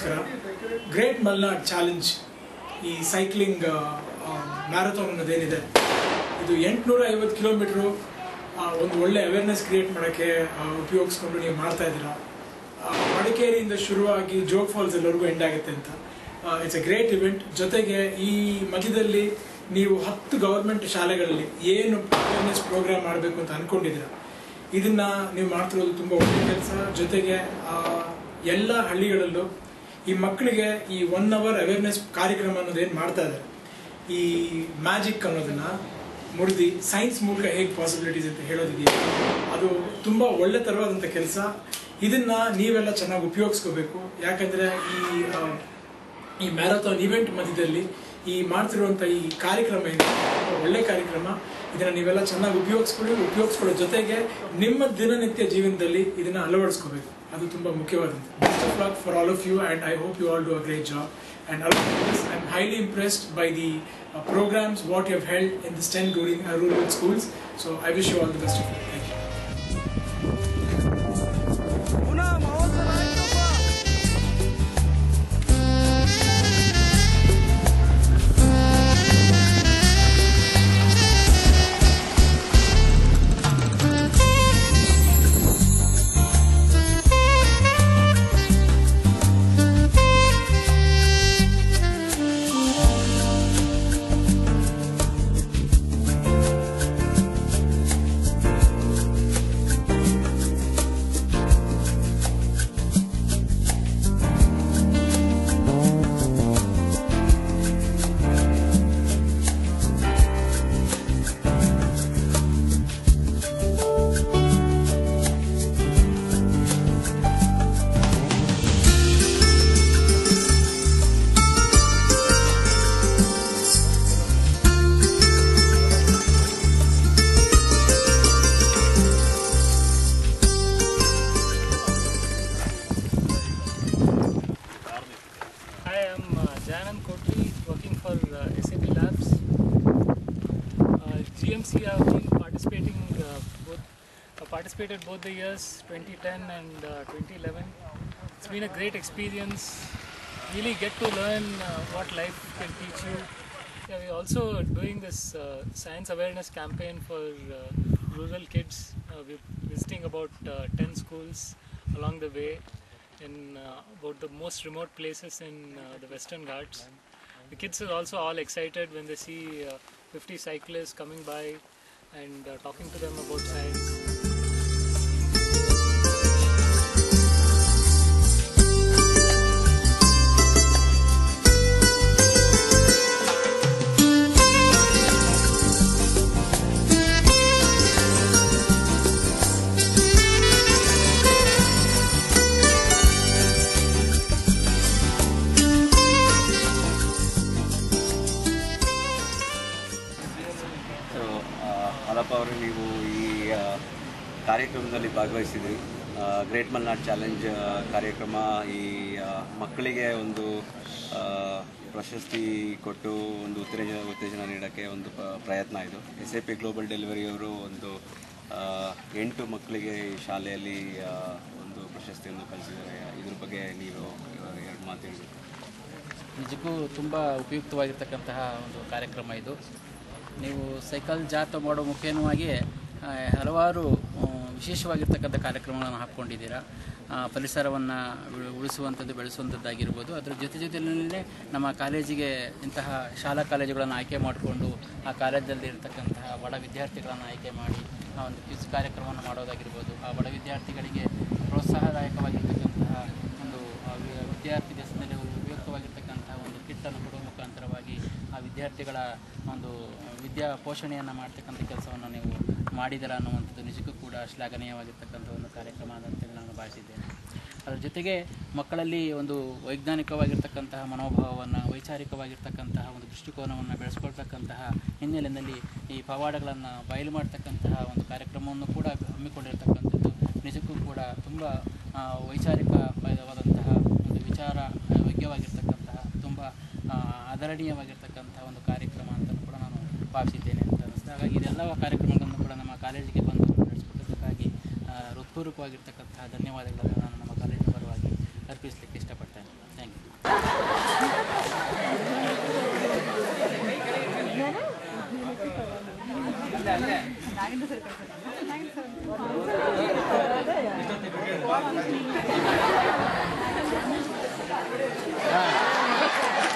ನಮಸ್ಕಾರ. Great Malnad challenge ಈ cycling marathon ಅನ್ನೋದೇನಿದೆ, ಇದು 850 ಕಿಲೋಮೀಟ್ರು ಒಂದು ಒಳ್ಳೆ ಅವೇರ್ನೆಸ್ ಕ್ರಿಯೇಟ್ ಮಾಡೋಕ್ಕೆ ಉಪಯೋಗಿಸ್ಕೊಂಡು ನೀವು ಮಾಡ್ತಾ ಇದ್ದೀರಾ. ಮಡಿಕೇರಿಯಿಂದ ಶುರುವಾಗಿ ಜೋಗ್ ಫಾಲ್ಸ್ ಎಲ್ಲರಿಗೂ ಎಂಡ್ ಆಗುತ್ತೆ ಅಂತ. It's A great event. ಜೊತೆಗೆ ಈ ಮಧ್ಯದಲ್ಲಿ ನೀವು 10 ಗವರ್ಮೆಂಟ್ ಶಾಲೆಗಳಲ್ಲಿ ಏನು ಅವೇರ್ನೆಸ್ ಪ್ರೋಗ್ರಾಮ್ ಮಾಡಬೇಕು ಅಂತ ಅಂದ್ಕೊಂಡಿದ್ದೀರಾ, ಇದನ್ನ ನೀವು ಮಾಡ್ತಿರೋದು ತುಂಬ ಒಳ್ಳೆಯ ಕೆಲಸ. ಜೊತೆಗೆ ಎಲ್ಲ ಹಳ್ಳಿಗಳಲ್ಲೂ ಈ ಮಕ್ಕಳಿಗೆ ಈ 1 hour ಅವೇರ್ನೆಸ್ ಕಾರ್ಯಕ್ರಮ ಅನ್ನೋದೇನು ಮಾಡ್ತಾ ಇದ್ದಾರೆ, ಈ ಮ್ಯಾಜಿಕ್ ಅನ್ನೋದನ್ನ ಮುರಿದು ಸೈನ್ಸ್ ಮೂಲಕ ಹೇಗೆ ಪಾಸಿಬಿಲಿಟೀಸ್ ಅಂತ ಹೇಳೋದಿದೆಯಾ, ಅದು ತುಂಬ ಒಳ್ಳೆ ಥರವಾದಂಥ ಕೆಲಸ. ಇದನ್ನ ನೀವೆಲ್ಲ ಚೆನ್ನಾಗಿ ಉಪಯೋಗಿಸ್ಕೋಬೇಕು. ಯಾಕಂದರೆ ಈ ಮ್ಯಾರಥಾನ್ ಇವೆಂಟ್ ಮಧ್ಯದಲ್ಲಿ ಈ ಮಾಡ್ತಿರುವಂಥ ಈ ಕಾರ್ಯಕ್ರಮ ಇದೆ, ಒಳ್ಳೆ ಕಾರ್ಯಕ್ರಮ. ಇದನ್ನು ನೀವೆಲ್ಲ ಚೆನ್ನಾಗಿ ಉಪಯೋಗಿಸ್ಕೊಳ್ಳೋ ಜೊತೆಗೆ ನಿಮ್ಮ ದಿನನಿತ್ಯ ಜೀವನದಲ್ಲಿ ಇದನ್ನು ಅಳವಡಿಸ್ಕೋಬೇಕು. ಅದು ತುಂಬ ಮುಖ್ಯವಾದಂಥ. Best of luck for all of you and I hope you all do a great job. And I am highly impressed by the programs what you have held in this 10 rural schools. So I wish you all the best of luck. Thank you. Working for SAP Labs. GMC have been participated both the years 2010 and 2011. It's been a great experience. Really get to learn what life can teach you. Yeah, we're also doing this science awareness campaign for rural kids. We're visiting about 10 schools along the way in about the most remote places in the Western Ghats. The kids are also all excited when they see 50 cyclists coming by and talking to them about science. ಅಲಪ್ಪ ಅವರು, ನೀವು ಈ ಕಾರ್ಯಕ್ರಮದಲ್ಲಿ ಭಾಗವಹಿಸಿದ್ರಿ. Great Malnad challenge ಕಾರ್ಯಕ್ರಮ ಈ ಮಕ್ಕಳಿಗೆ ಒಂದು ಪ್ರಶಸ್ತಿ ಕೊಟ್ಟು ಒಂದು ಉತ್ತೇಜನ ನೀಡೋಕ್ಕೆ ಒಂದು ಪ್ರಯತ್ನ ಇದು. SAP ಗ್ಲೋಬಲ್ ಡೆಲಿವರಿಯವರು ಒಂದು 8 ಮಕ್ಕಳಿಗೆ ಈ ಶಾಲೆಯಲ್ಲಿ ಒಂದು ಪ್ರಶಸ್ತಿಯನ್ನು ಕಳಿಸಿದ್ದಾರೆ. ಇದ್ರ ಬಗ್ಗೆ ನೀವು 2 ಮಾತು ಹೇಳಬೇಕು. ನಿಜಕ್ಕೂ ತುಂಬ ಉಪಯುಕ್ತವಾಗಿರ್ತಕ್ಕಂತಹ ಒಂದು ಕಾರ್ಯಕ್ರಮ ಇದು. ನೀವು ಸೈಕಲ್ ಜಾಥಾ ಮಾಡೋ ಮುಖೇನವಾಗಿ ಹಲವಾರು ವಿಶೇಷವಾಗಿರ್ತಕ್ಕಂಥ ಕಾರ್ಯಕ್ರಮಗಳನ್ನು ಹಾಕ್ಕೊಂಡಿದ್ದೀರಾ. ಪರಿಸರವನ್ನು ಉಳಿಸುವಂಥದ್ದು, ಬೆಳೆಸುವಂಥದ್ದಾಗಿರ್ಬೋದು. ಅದರ ಜೊತೆಯಲ್ಲೇ ನಮ್ಮ ಕಾಲೇಜಿಗೆ ಇಂತಹ ಶಾಲಾ ಕಾಲೇಜುಗಳನ್ನು ಆಯ್ಕೆ ಮಾಡಿಕೊಂಡು ಆ ಕಾಲೇಜಲ್ಲಿ ಇರತಕ್ಕಂತಹ ಬಡ ವಿದ್ಯಾರ್ಥಿಗಳನ್ನು ಆಯ್ಕೆ ಮಾಡಿ ಆ ಒಂದು ಕ್ವಿಜ್ ಕಾರ್ಯಕ್ರಮವನ್ನು ಮಾಡೋದಾಗಿರ್ಬೋದು. ಆ ಬಡ ವಿದ್ಯಾರ್ಥಿಗಳಿಗೆ ಪ್ರೋತ್ಸಾಹದಾಯಕವಾಗಿರ್ತಕ್ಕಂತಹ ಒಂದು ವಿದ್ಯಾರ್ಥಿ ದೇಶದಲ್ಲಿ ಉಪಯುಕ್ತವಾಗಿರ್ತಕ್ಕಂತಹ ಒಂದು ಕಿಟ್ಟನ್ನು ಕೊಡುವ ಮುಖಾಂತರವಾಗಿ ಆ ವಿದ್ಯಾರ್ಥಿಗಳ ಒಂದು ವಿದ್ಯಾ ಪೋಷಣೆಯನ್ನು ಮಾಡ್ತಕ್ಕಂಥ ಕೆಲಸವನ್ನು ನೀವು ಮಾಡಿದ್ದೀರ ಅನ್ನುವಂಥದ್ದು ನಿಜಕ್ಕೂ ಕೂಡ ಶ್ಲಾಘನೀಯವಾಗಿರ್ತಕ್ಕಂಥ ಒಂದು ಕಾರ್ಯಕ್ರಮ ಅಂತೇಳಿ ನಾನು ಭಾವಿಸಿದ್ದೇನೆ. ಅದರ ಜೊತೆಗೆ ಮಕ್ಕಳಲ್ಲಿ ಒಂದು ವೈಜ್ಞಾನಿಕವಾಗಿರ್ತಕ್ಕಂತಹ ಮನೋಭಾವವನ್ನು, ವೈಚಾರಿಕವಾಗಿರ್ತಕ್ಕಂತಹ ಒಂದು ದೃಷ್ಟಿಕೋನವನ್ನು ಬೆಳೆಸ್ಕೊಳ್ತಕ್ಕಂತಹ ಹಿನ್ನೆಲೆಯಲ್ಲಿ ಈ ಪವಾಡಗಳನ್ನು ಬಯಲು ಮಾಡ್ತಕ್ಕಂತಹ ಒಂದು ಕಾರ್ಯಕ್ರಮವನ್ನು ಕೂಡ ಹಮ್ಮಿಕೊಂಡಿರ್ತಕ್ಕಂಥದ್ದು ನಿಜಕ್ಕೂ ಕೂಡ ತುಂಬ ವೈಚಾರಿಕವಾದಂತಹ ಒಂದು ವಿಚಾರ ಯೋಗ್ಯವಾಗಿರ್ತಕ್ಕಂತಹ ತುಂಬ ಆದರಣೀಯವಾಗಿರ್ತಕ್ಕಂತಹ ಒಂದು ಕಾರ್ಯಕ್ರಮ ಅಂತಲೂ ಕೂಡ ನಾನು ಭಾವಿಸಿದ್ದೇನೆ ಅಂತ ಅನಿಸ್ತದೆ. ಹಾಗಾಗಿ ಇದೆಲ್ಲ ಕಾರ್ಯಕ್ರಮಗಳನ್ನು ಕೂಡ ನಮ್ಮ ಕಾಲೇಜಿಗೆ ಬಂದು ನಡೆಸಿಕೊಟ್ಟದಕ್ಕಾಗಿ ಹೃತ್ಪೂರ್ವಕವಾಗಿರ್ತಕ್ಕಂತಹ ಧನ್ಯವಾದಗಳನ್ನು ನಾನು ನಮ್ಮ ಕಾಲೇಜಿನ ಪರವಾಗಿ ಅರ್ಪಿಸಲಿಕ್ಕೆ ಇಷ್ಟಪಡ್ತೇನೆ. Thank you. ಹಾಂ